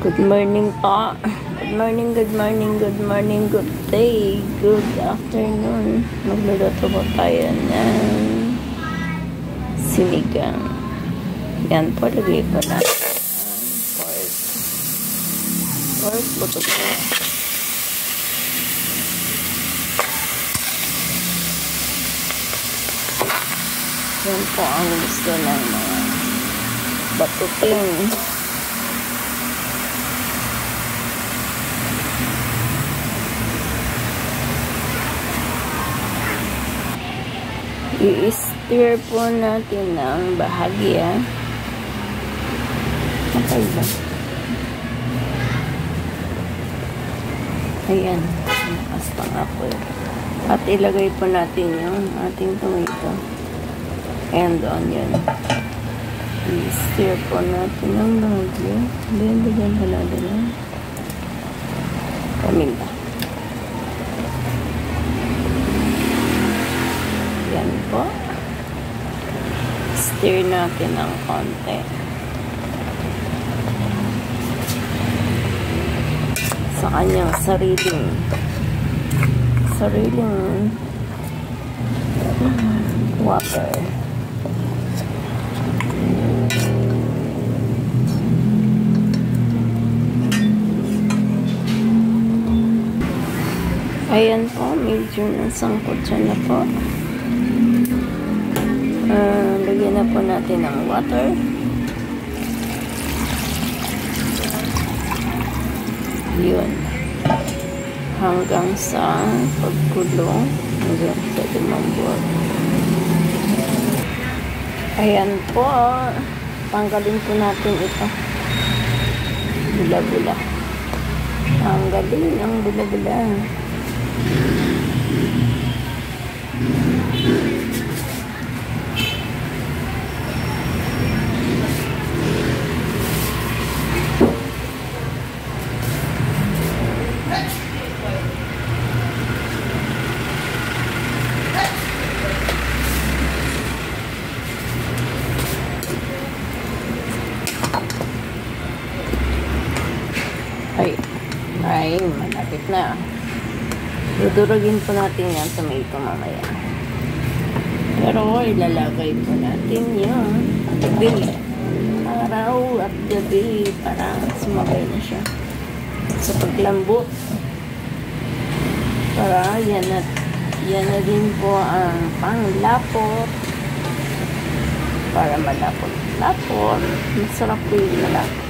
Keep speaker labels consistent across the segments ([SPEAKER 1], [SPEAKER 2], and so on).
[SPEAKER 1] Good morning po. Good morning, good morning, good morning, good day, good afternoon. Magluluto po tayo ng sinigang. Yan po, lagay po natin pork. Pork, buto po. Yan po ang gusto ng mga batuting. I-stir po natin ng bahagya. Okay ba? Ayan. Lakas pang ako. At ilagay po natin yung ating tomato and onion. I-stir po natin ng bahagya. Then, bigyan po natin ng paminta. Yan po. Stir natin ng konti. Sa kanyang sariling water. Ayan po, medyo nasangkot siya na po. Lagyan na po natin ng water. Yun. Hanggang sa pagkulong. Hanggang sa lumambot. Ayan po. Tanggalin po natin ito. Bula-bula. Tanggalin ang bula-bula. Ay, malapit na. Dudurugin po natin yan sa may mamaya. Pero ilalagay po natin yung gabi. Araw at gabi para sumabay na siya sa paglambot. Para yan na din po ang panglapot. Para malapot-lapot. Masarap po yung malapot.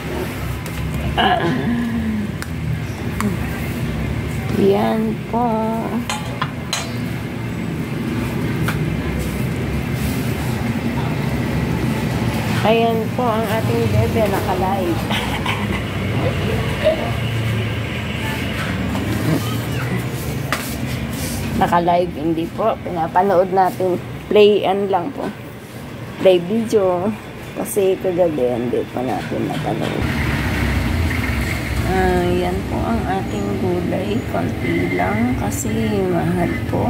[SPEAKER 1] Yan po. Ayan po ang ating bebe naka-live. Naka-live, hindi po. Pinapanood natin. Play-an lang po. Play video. Kasi kagabi, hindi po natin napanood. Yan po ang ating gulay. Konti lang kasi mahal po.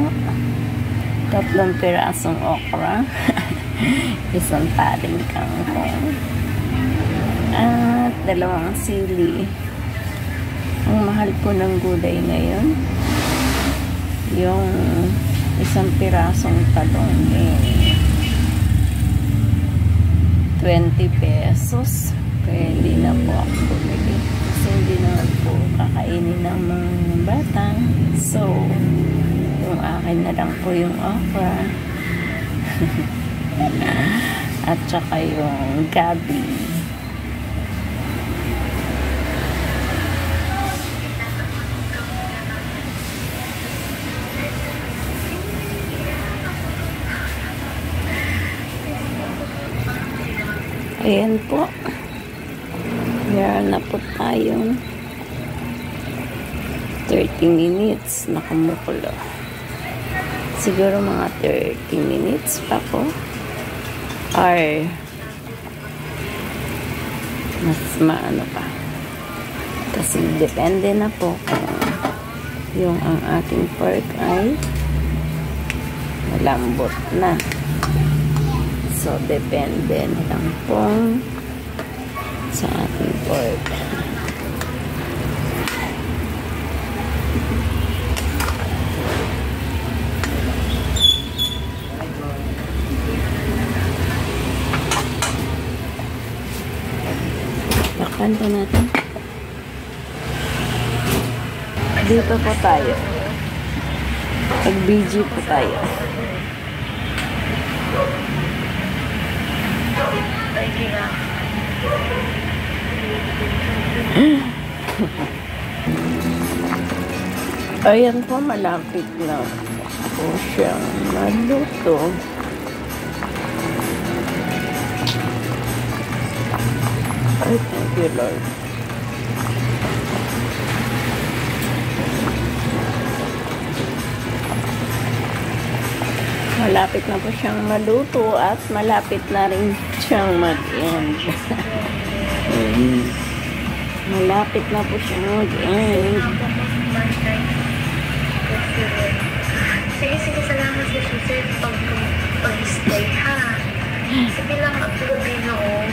[SPEAKER 1] 3 pirasong okra. Isang paring kangkong. At 2 sili. Ang mahal po ng gulay ngayon. Yung 1 pirasong talong 20 pesos. Pwede na po ako bumili. Kasi hindi naman po kakainin ng mga bata. So, yung akin na lang po yung okra. At saka yung gabi. Ayan po. Meron na po tayong 30 minutes nakumukulo. Siguro mga 30 minutes pa po. Or mas maano pa. Kasi depende na po kung yung ang ating pork ay malambot na. So, depende na lang po sa ating pork. Kanto natin. Dito po tayo. Mag-BG po tayo. Ayan po, malapit na po siyang maluto. Ay, thank you, Lord. Malapit na po siyang maluto at malapit na rin siyang mag-end. Malapit na po siyang mag-end.
[SPEAKER 2] Sige, salamat sa susunod pag-stay, ha? Sige lang, ang Pilipino, oh.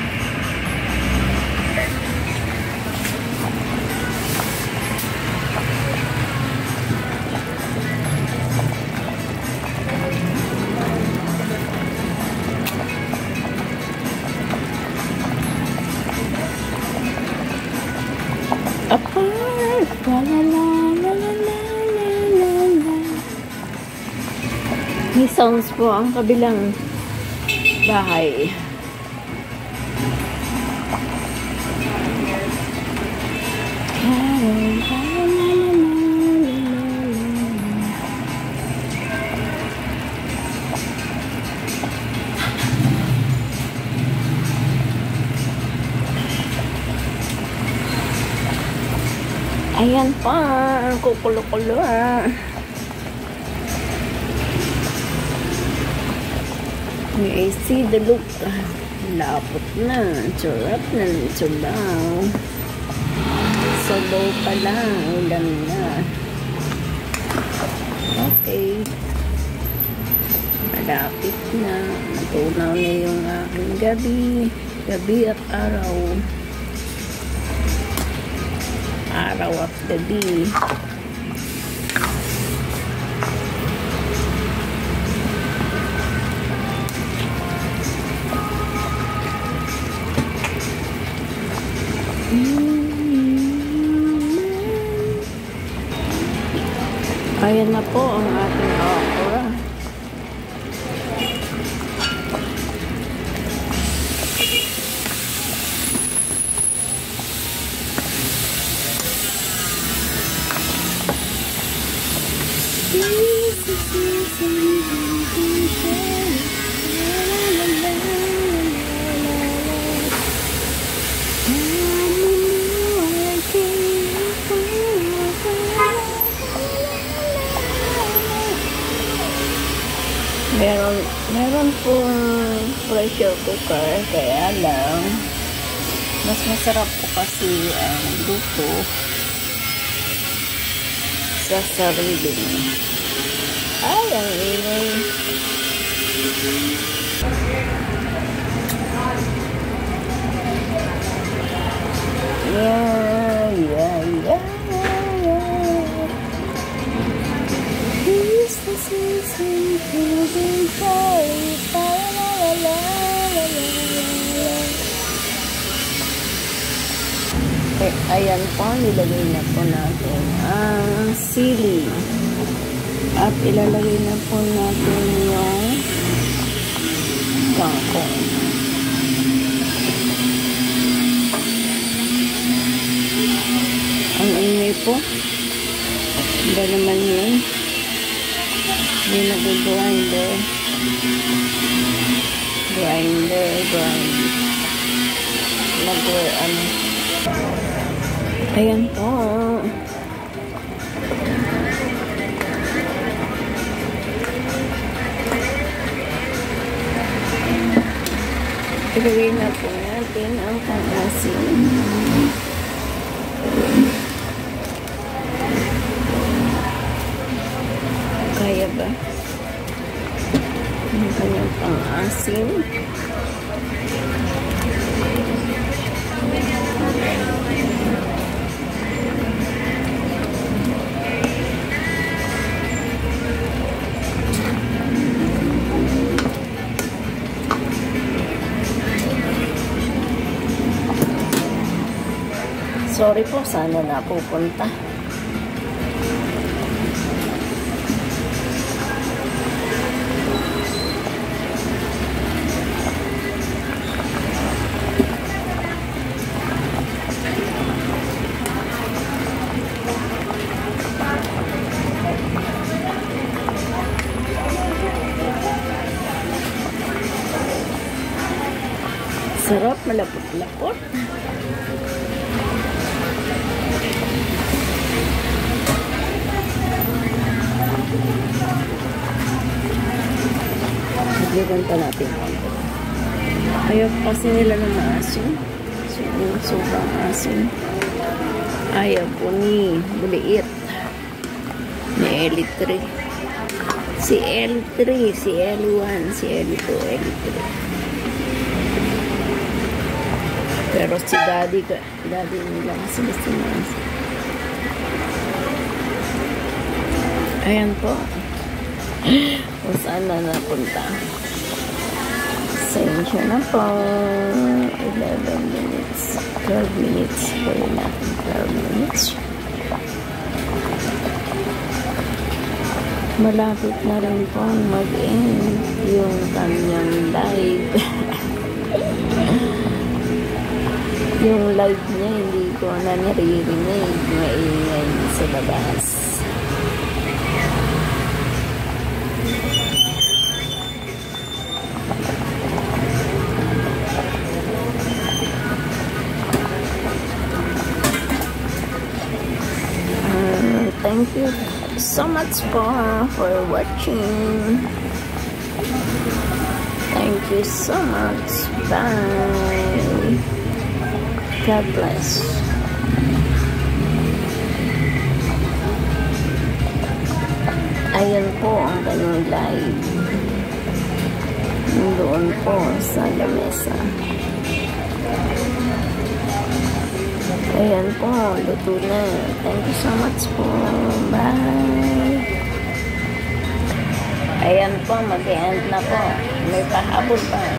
[SPEAKER 1] Apart, la la la la la la la la. May sounds po ang kabilang bahay. Ayan pa, kukulo-kulo. I see the look. Lapot na. Sarap na ng sabaw. Sabaw pa lang. Ulam na. Okay. Malapit na. Natunaw na yung aking gabi. Gabi at araw. Araw at gabi. Ayan na po ang ating okra. Meron pong pressure cooker, kaya lang mas masarap po kasi ang luto sa sarili. Ay, ang ingay. Yeah. Ayan po, nilagay na po natin ang sili. At ilalagay na po natin yung kangkong. Ang ingay po. Ba naman yun? Hindi nag-grinder. Grinder. Ayan po. Ilagay na po natin ang pang-asin. Kaya ba? Ang kanyang pang-asin. Sorry po, sana napupunta. Sarap, malapot-lapot. Nagligan pa natin. Ayaw kasi nila ng maasin. Sobrang asin. Ayaw po ni Buliit. Ni L3. Si L3, si L1, si L2, L3. Pero si daddy nila kasi gusto niya. Ayan po. Kung saan na napunta. Sensya na po. 11 minutes. 12 minutes. Pwede natin 12 minutes. Malapit na rin po mag-end yung kanyang live. Yung live niya, hindi ko na naririnig. Maingay sa labas. Thank you so much for watching. Thank you so much. Bye. God bless. Ayan po ang kanyang live. Doon po sa lamesa. Ayan po, luto na. Thank you so much po. Bye. Ayan po, mag-end na po. May pahabol pa.